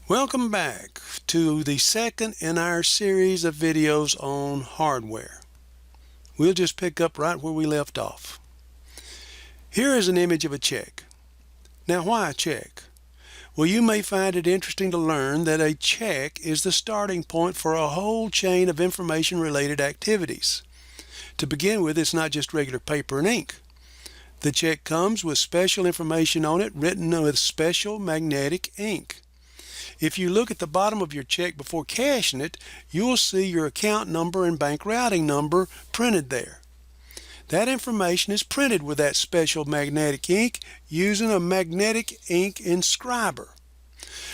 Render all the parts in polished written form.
Welcome back to the second in our series of videos on hardware. We'll just pick up right where we left off. Here is an image of a check. Now, why a check? Well, you may find it interesting to learn that a check is the starting point for a whole chain of information-related activities. To begin with, it's not just regular paper and ink. The check comes with special information on it written with special magnetic ink. If you look at the bottom of your check before cashing it, you'll see your account number and bank routing number printed there. That information is printed with that special magnetic ink using a magnetic ink inscriber,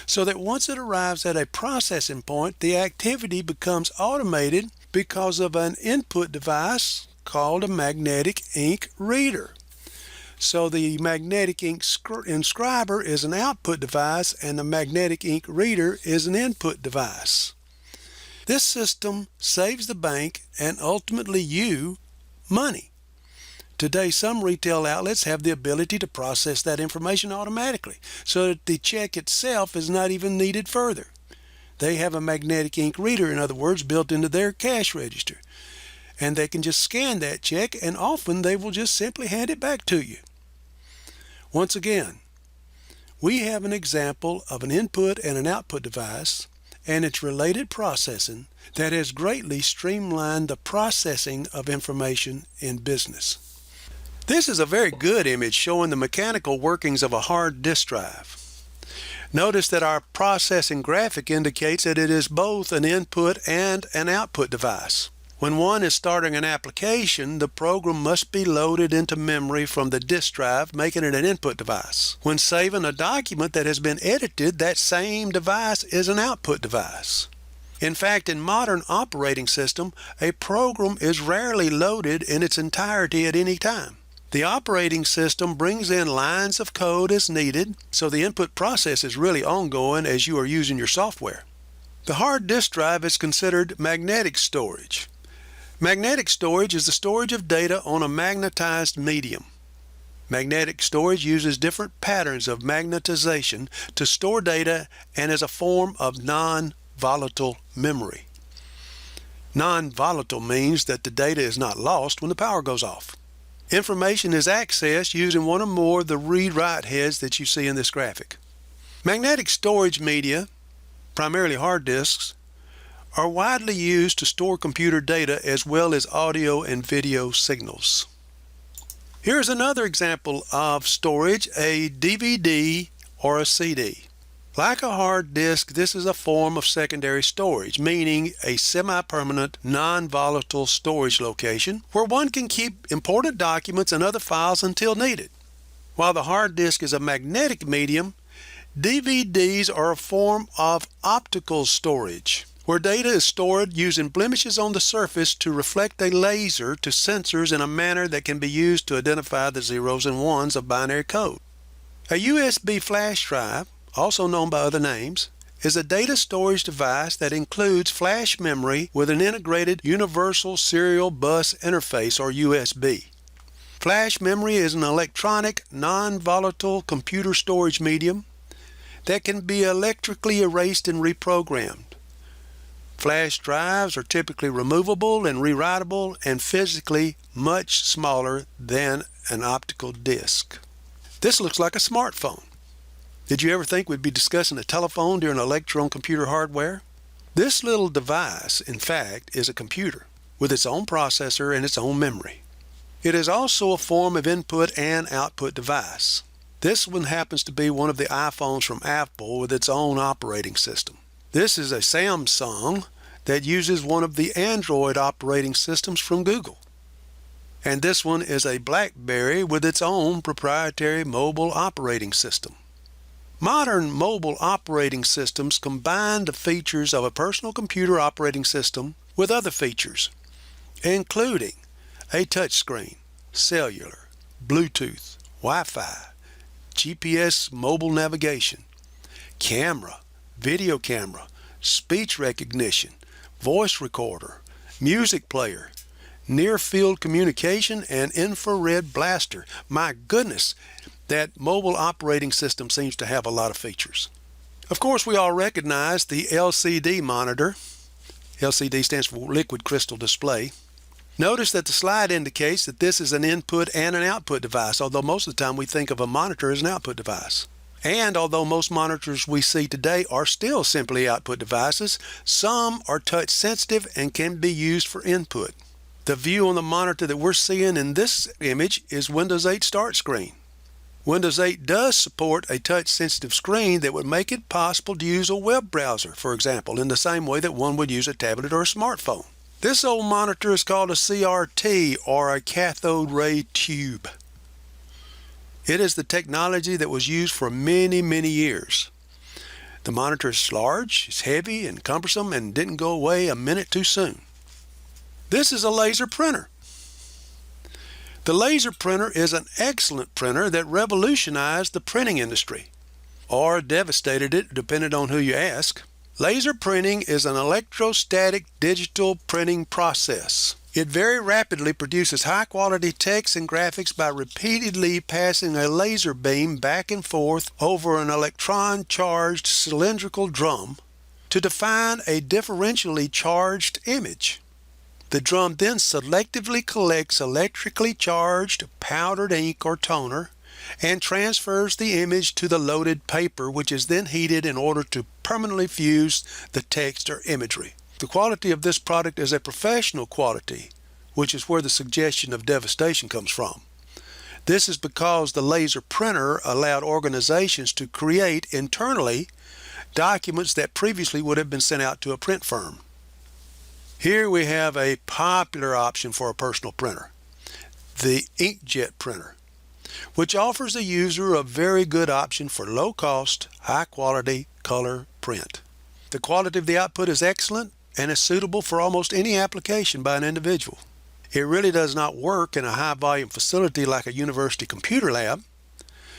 so that once it arrives at a processing point, the activity becomes automated because of an input device called a magnetic ink reader. So the magnetic ink inscriber is an output device and the magnetic ink reader is an input device. This system saves the bank and ultimately you money. Today, some retail outlets have the ability to process that information automatically so that the check itself is not even needed further. They have a magnetic ink reader, in other words, built into their cash register. And they can just scan that check, and often they will just simply hand it back to you. Once again, we have an example of an input and an output device and its related processing that has greatly streamlined the processing of information in business. This is a very good image showing the mechanical workings of a hard disk drive. Notice that our processing graphic indicates that it is both an input and an output device. When one is starting an application, the program must be loaded into memory from the disk drive, making it an input device. When saving a document that has been edited, that same device is an output device. In fact, in modern operating system, a program is rarely loaded in its entirety at any time. The operating system brings in lines of code as needed, so the input process is really ongoing as you are using your software. The hard disk drive is considered magnetic storage. Magnetic storage is the storage of data on a magnetized medium. Magnetic storage uses different patterns of magnetization to store data and is a form of non-volatile memory. Non-volatile means that the data is not lost when the power goes off. Information is accessed using one or more of the read-write heads that you see in this graphic. Magnetic storage media, primarily hard disks, are widely used to store computer data as well as audio and video signals. Here's another example of storage, a DVD or a CD. Like a hard disk, this is a form of secondary storage, meaning a semi-permanent, non-volatile storage location where one can keep important documents and other files until needed. While the hard disk is a magnetic medium, DVDs are a form of optical storage, where data is stored using blemishes on the surface to reflect a laser to sensors in a manner that can be used to identify the zeros and ones of binary code. A USB flash drive, also known by other names, is a data storage device that includes flash memory with an integrated Universal Serial Bus Interface, or USB. Flash memory is an electronic, non-volatile computer storage medium that can be electrically erased and reprogrammed. Flash drives are typically removable and rewritable and physically much smaller than an optical disc. This looks like a smartphone. Did you ever think we'd be discussing a telephone during a lecture on computer hardware? This little device, in fact, is a computer with its own processor and its own memory. It is also a form of input and output device. This one happens to be one of the iPhones from Apple with its own operating system. This is a Samsung that uses one of the Android operating systems from Google. And this one is a BlackBerry with its own proprietary mobile operating system. Modern mobile operating systems combine the features of a personal computer operating system with other features, including a touchscreen, cellular, Bluetooth, Wi-Fi, GPS mobile navigation, camera, video camera, speech recognition, voice recorder, music player, near-field communication, and infrared blaster. My goodness, that mobile operating system seems to have a lot of features. Of course, we all recognize the LCD monitor. LCD stands for liquid crystal display. Notice that the slide indicates that this is an input and an output device, although most of the time we think of a monitor as an output device. And although most monitors we see today are still simply output devices, some are touch sensitive and can be used for input. The view on the monitor that we're seeing in this image is Windows 8 Start Screen. Windows 8 does support a touch-sensitive screen that would make it possible to use a web browser, for example, in the same way that one would use a tablet or a smartphone. This old monitor is called a CRT, or a cathode ray tube. It is the technology that was used for many, many years. The monitor is large, it's heavy and cumbersome, and didn't go away a minute too soon. This is a laser printer. The laser printer is an excellent printer that revolutionized the printing industry, or devastated it, depending on who you ask. Laser printing is an electrostatic digital printing process. It very rapidly produces high-quality text and graphics by repeatedly passing a laser beam back and forth over an electron-charged cylindrical drum to define a differentially charged image. The drum then selectively collects electrically charged powdered ink or toner and transfers the image to the loaded paper, which is then heated in order to permanently fuse the text or imagery. The quality of this product is a professional quality, which is where the suggestion of devastation comes from. This is because the laser printer allowed organizations to create internally documents that previously would have been sent out to a print firm. Here we have a popular option for a personal printer, the inkjet printer, which offers the user a very good option for low-cost, high-quality color print. The quality of the output is excellent and is suitable for almost any application by an individual. It really does not work in a high-volume facility like a university computer lab.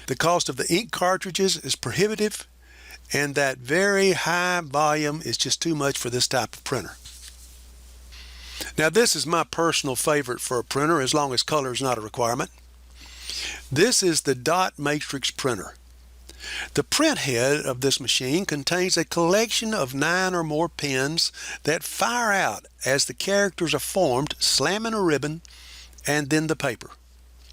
The cost of the ink cartridges is prohibitive, and that very high volume is just too much for this type of printer. Now, this is my personal favorite for a printer, as long as color is not a requirement. This is the dot matrix printer. The print head of this machine contains a collection of 9 or more pins that fire out as the characters are formed, slamming a ribbon and then the paper.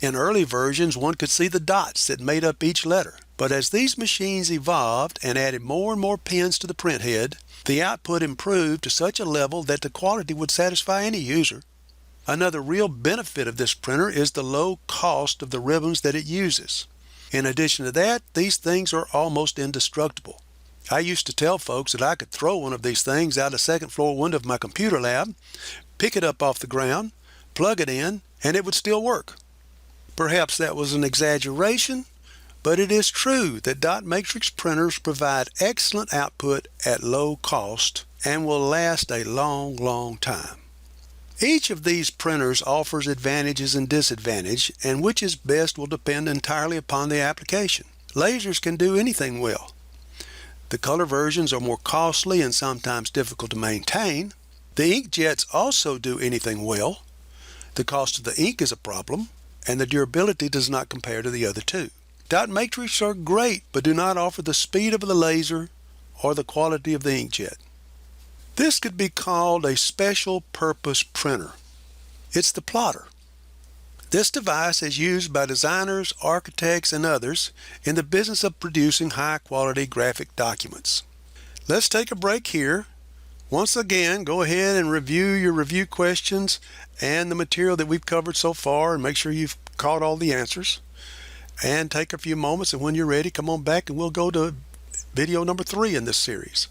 In early versions, one could see the dots that made up each letter. But as these machines evolved and added more and more pins to the print head, the output improved to such a level that the quality would satisfy any user. Another real benefit of this printer is the low cost of the ribbons that it uses. In addition to that, these things are almost indestructible. I used to tell folks that I could throw one of these things out a second-floor window of my computer lab, pick it up off the ground, plug it in, and it would still work. Perhaps that was an exaggeration, but it is true that dot matrix printers provide excellent output at low cost and will last a long, long time. Each of these printers offers advantages and disadvantages, and which is best will depend entirely upon the application. Lasers can do anything well. The color versions are more costly and sometimes difficult to maintain. The inkjets also do anything well. The cost of the ink is a problem, and the durability does not compare to the other two. Dot matrix are great, but do not offer the speed of the laser or the quality of the inkjet. This could be called a special purpose printer. It's the plotter. This device is used by designers, architects, and others in the business of producing high-quality graphic documents. Let's take a break here. Once again, go ahead and review your review questions and the material that we've covered so far, and make sure you've caught all the answers. And take a few moments, and when you're ready, come on back and we'll go to video number 3 in this series.